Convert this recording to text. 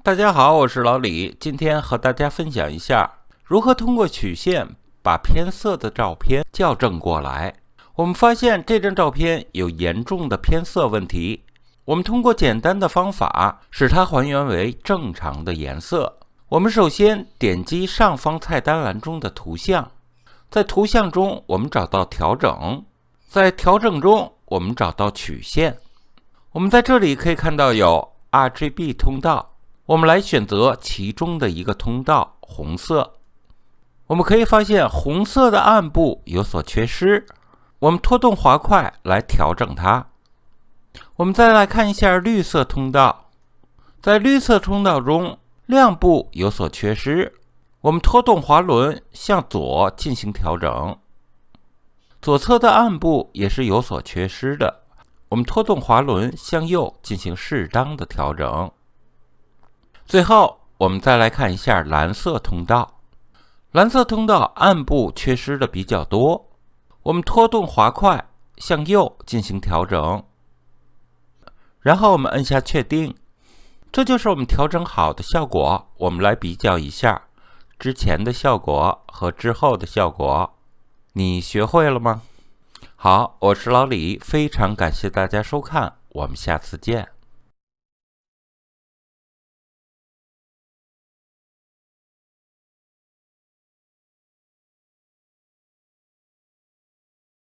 大家好，我是老李，今天和大家分享一下如何通过曲线把偏色的照片校正过来。我们发现这张照片有严重的偏色问题，我们通过简单的方法使它还原为正常的颜色。我们首先点击上方菜单栏中的图像，在图像中我们找到调整，在调整中我们找到曲线。我们在这里可以看到有 RGB 通道，我们来选择其中的一个通道，红色。我们可以发现红色的暗部有所缺失，我们拖动滑块来调整它。我们再来看一下绿色通道，在绿色通道中亮部有所缺失，我们拖动滑轮向左进行调整。左侧的暗部也是有所缺失的，我们拖动滑轮向右进行适当的调整。最后我们再来看一下蓝色通道，蓝色通道暗部缺失的比较多，我们拖动滑块向右进行调整，然后我们按下确定，这就是我们调整好的效果。我们来比较一下之前的效果和之后的效果，你学会了吗？好，我是老李，非常感谢大家收看，我们下次见。